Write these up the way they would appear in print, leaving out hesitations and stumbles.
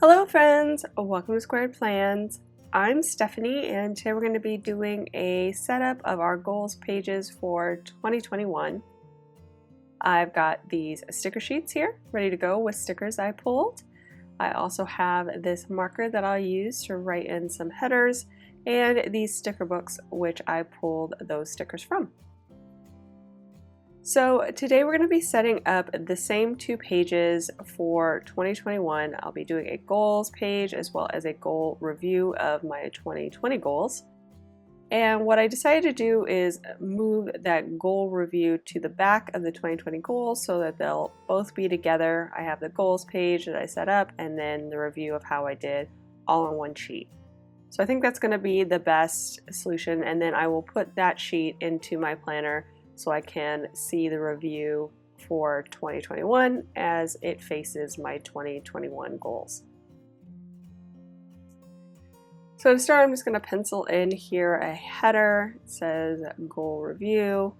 Hello friends, welcome to Squared Plans. I'm Stephanie and today we're going to be doing a setup of our goals pages for 2021. I've got these sticker sheets here ready to go with stickers I pulled. I also have this marker that I'll use to write in some headers and these sticker books which I pulled those stickers from. So today we're going to be setting up the same two pages for 2021. I'll be doing a goals page as well as a goal review of my 2020 goals. And what I decided to do is move that goal review to the back of the 2020 goals so that they'll both be together. I have the goals page that I set up and then the review of how I did all on one sheet. So I think that's going to be the best solution, and then I will put that sheet into my planner so I can see the review for 2021 as it faces my 2021 goals. So to start, I'm just going to pencil in here a header. It says goal review.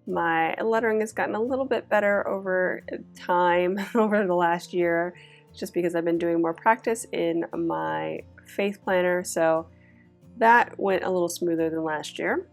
My lettering has gotten a little bit better over time, over the last year, just because I've been doing more practice in my faith planner, so that went a little smoother than last year.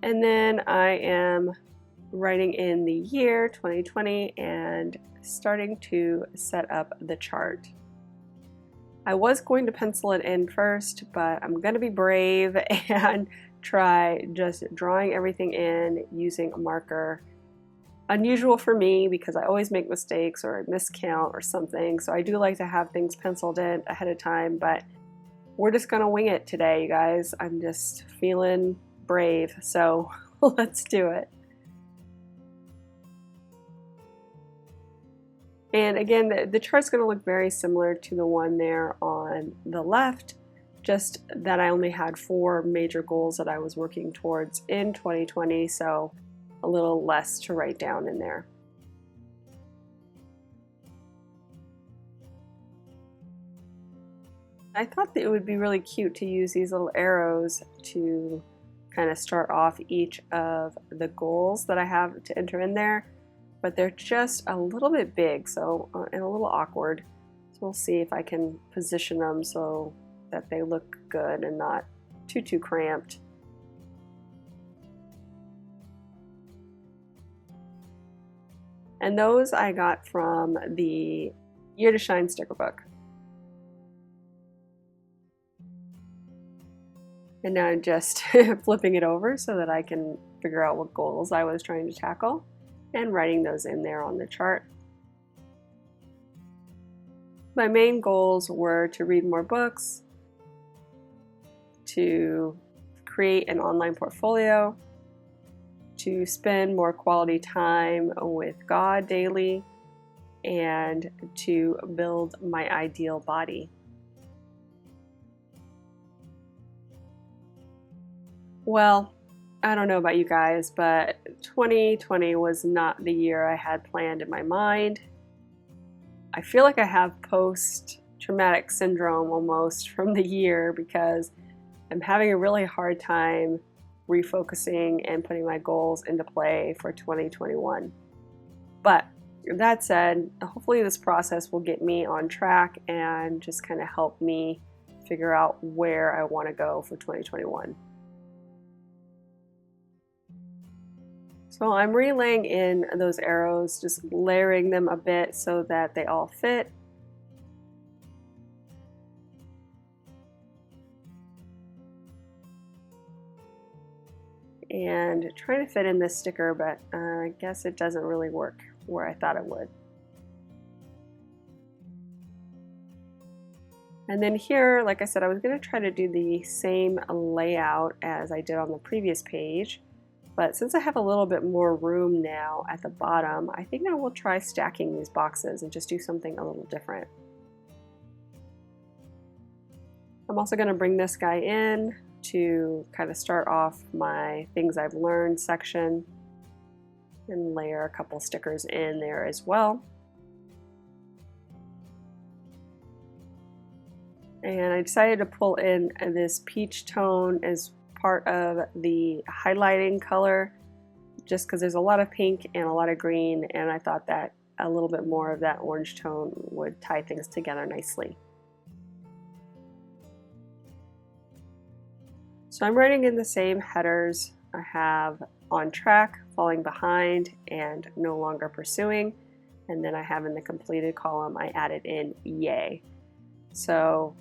And then I am writing in the year 2020 and starting to set up the chart. I was going to pencil it in first, but I'm going to be brave and try just drawing everything in using a marker. Unusual for me because I always make mistakes or I miscount or something, so I do like to have things penciled in ahead of time, but we're just going to wing it today, you guys. I'm just feeling brave, so let's do it. And again, the chart's going to look very similar to the one there on the left, just that I only had 4 major goals that I was working towards in 2020, so a little less to write down in there. I thought that it would be really cute to use these little arrows to kind of start off each of the goals that I have to enter in there, but they're just a little bit big, so and a little awkward. So we'll see if I can position them so that they look good and not too cramped. And those I got from the Year to Shine sticker book. And now I'm just flipping it over so that I can figure out what goals I was trying to tackle and writing those in there on the chart. My main goals were to read more books, to create an online portfolio, to spend more quality time with God daily, and to build my ideal body. Well, I don't know about you guys, but 2020 was not the year I had planned in my mind. I feel like I have post-traumatic syndrome almost from the year because I'm having a really hard time refocusing and putting my goals into play for 2021. But that said, hopefully this process will get me on track and just kind of help me figure out where I want to go for 2021. So I'm relaying in those arrows, just layering them a bit so that they all fit. And trying to fit in this sticker, but I guess it doesn't really work where I thought it would. And then here, like I said, I was going to try to do the same layout as I did on the previous page. But since I have a little bit more room now at the bottom, I think I will try stacking these boxes and just do something a little different. I'm also going to bring this guy in to kind of start off my things I've learned section and layer a couple stickers in there as well. And I decided to pull in this peach tone as part of the highlighting color just because there's a lot of pink and a lot of green, and I thought that a little bit more of that orange tone would tie things together nicely. So I'm writing in the same headers. I have on track, falling behind, and no longer pursuing. And then I have in the completed column, I added in yay. So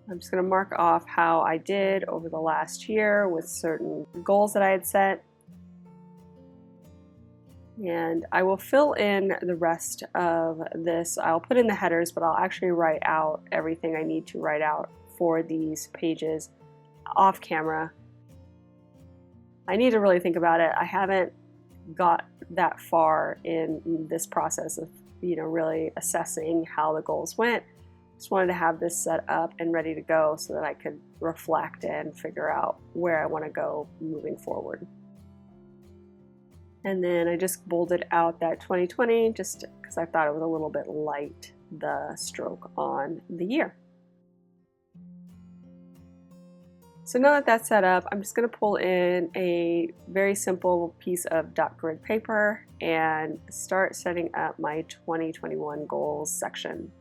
I'm just going to mark off how I did over the last year with certain goals that I had set. And I will fill in the rest of this. I'll put in the headers, but I'll actually write out everything I need to write out for these pages off camera. I need to really think about it. I haven't got that far in this process of, really assessing how the goals went. Just wanted to have this set up and ready to go so that I could reflect and figure out where I want to go moving forward. And then I just bolded out that 2020 just because I thought it was a little bit light, the stroke on the year. So now that that's set up, I'm just going to pull in a very simple piece of dot grid paper and start setting up my 2021 goals section.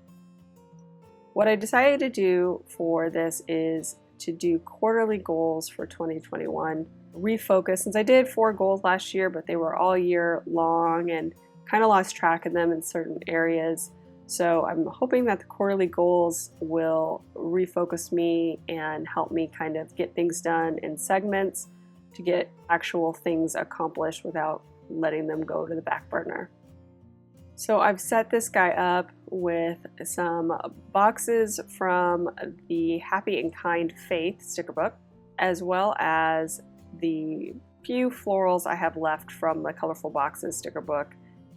What I decided to do for this is to do quarterly goals for 2021, refocus, since I did 4 goals last year, but they were all year long and kind of lost track of them in certain areas. So I'm hoping that the quarterly goals will refocus me and help me kind of get things done in segments to get actual things accomplished without letting them go to the back burner. So I've set this guy up with some boxes from the Happy and Kind Faith sticker book, as well as the few florals I have left from the Colorful Boxes sticker book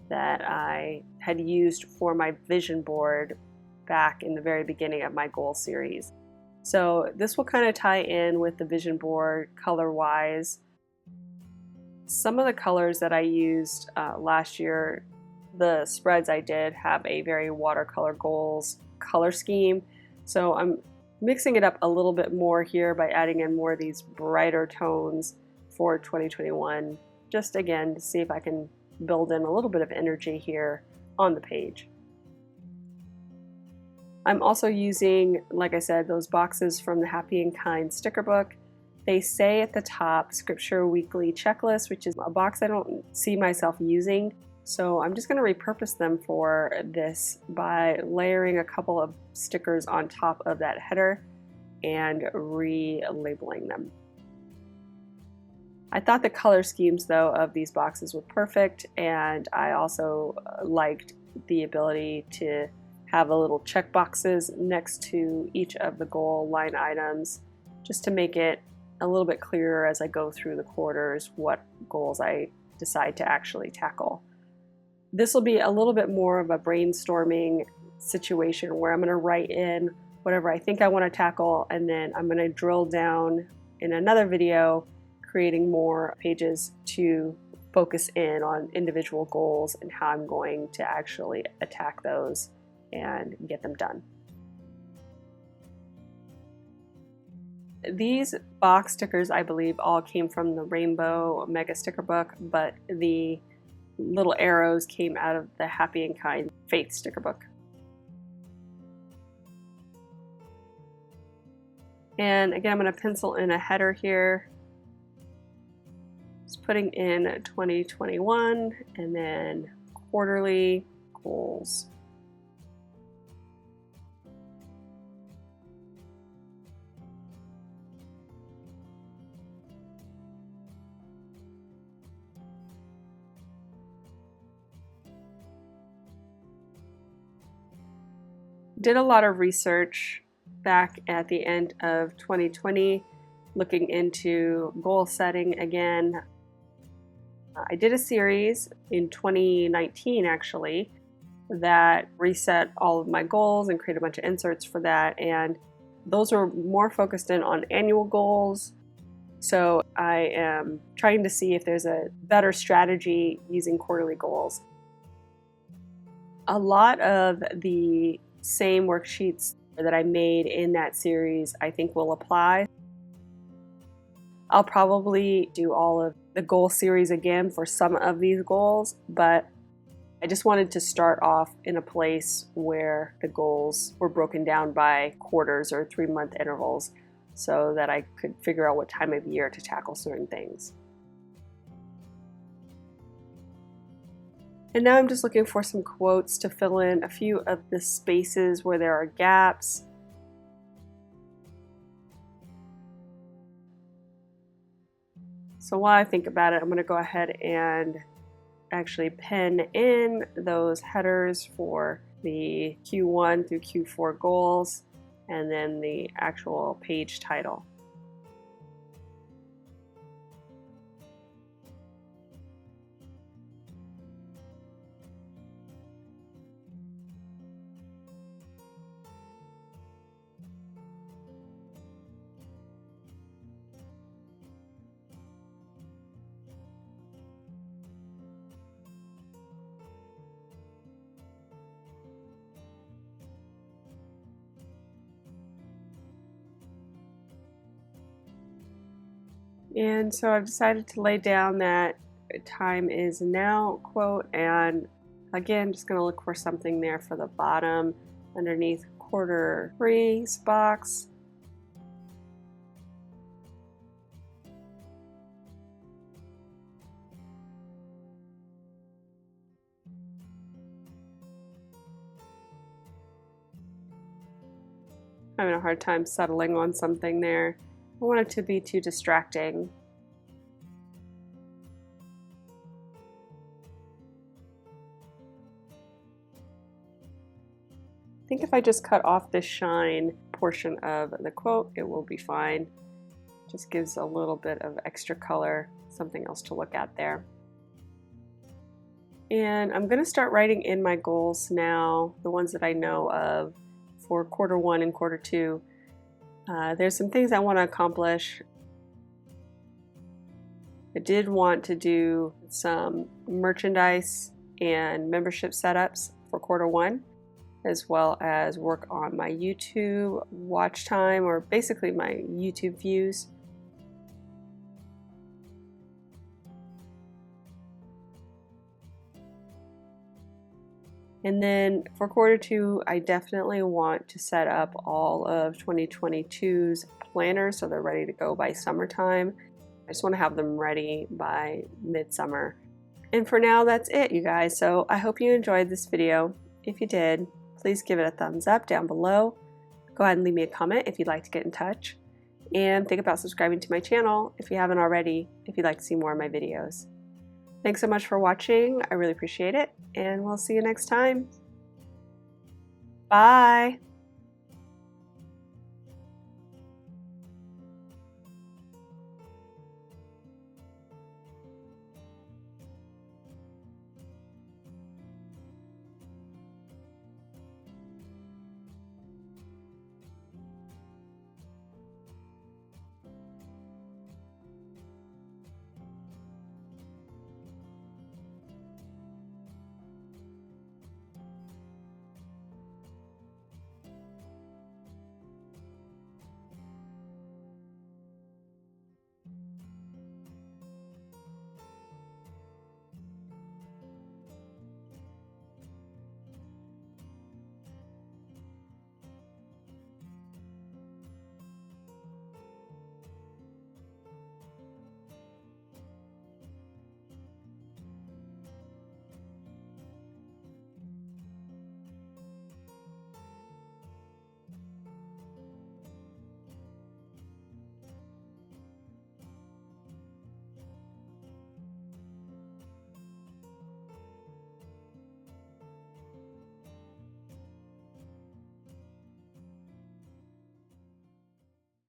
that I had used for my vision board back in the very beginning of my goal series. So this will kind of tie in with the vision board color-wise. Some of the colors that I used last year, the spreads I did have a very watercolor goals color scheme. So I'm mixing it up a little bit more here by adding in more of these brighter tones for 2021, just again to see if I can build in a little bit of energy here on the page. I'm also using, like I said, those boxes from the Happy and Kind sticker book. They say at the top, Scripture Weekly Checklist, which is a box I don't see myself using. So I'm just going to repurpose them for this by layering a couple of stickers on top of that header and relabeling them. I thought the color schemes, though, of these boxes were perfect, and I also liked the ability to have a little check boxes next to each of the goal line items, just to make it a little bit clearer as I go through the quarters what goals I decide to actually tackle. This will be a little bit more of a brainstorming situation where I'm going to write in whatever I think I want to tackle, and then I'm going to drill down in another video creating more pages to focus in on individual goals and how I'm going to actually attack those and get them done. These box stickers, I believe, all came from the Rainbow Mega Sticker Book, but the little arrows came out of the Happy and Kind Faith sticker book. And again, I'm going to pencil in a header here. Just putting in 2021 and then quarterly goals. Did a lot of research back at the end of 2020, looking into goal setting again. I did a series in 2019 actually that reset all of my goals and created a bunch of inserts for that, and those were more focused in on annual goals. So I am trying to see if there's a better strategy using quarterly goals. A lot of the same worksheets that I made in that series I think will apply. I'll probably do all of the goal series again for some of these goals, but I just wanted to start off in a place where the goals were broken down by quarters or 3-month intervals so that I could figure out what time of year to tackle certain things. And now I'm just looking for some quotes to fill in a few of the spaces where there are gaps. So while I think about it, I'm going to go ahead and actually pen in those headers for the Q1 through Q4 goals and then the actual page title. And so I've decided to lay down that time is now quote, and again, just going to look for something there for the bottom underneath Q3 box. Having a hard time settling on something there. I don't want it to be too distracting. I think if I just cut off this shine portion of the quote, it will be fine. Just gives a little bit of extra color, something else to look at there. And I'm going to start writing in my goals now, the ones that I know of for Q1 and Q2. There's some things I want to accomplish. I did want to do some merchandise and membership setups for Q1, as well as work on my YouTube watch time, or basically my YouTube views. And then for Q2, I definitely want to set up all of 2022's planners so they're ready to go by summertime. I just want to have them ready by midsummer. And for now, that's it, you guys. So I hope you enjoyed this video. If you did, please give it a thumbs up down below. Go ahead and leave me a comment if you'd like to get in touch. And think about subscribing to my channel if you haven't already, if you'd like to see more of my videos. Thanks so much for watching. I really appreciate it, and we'll see you next time. Bye!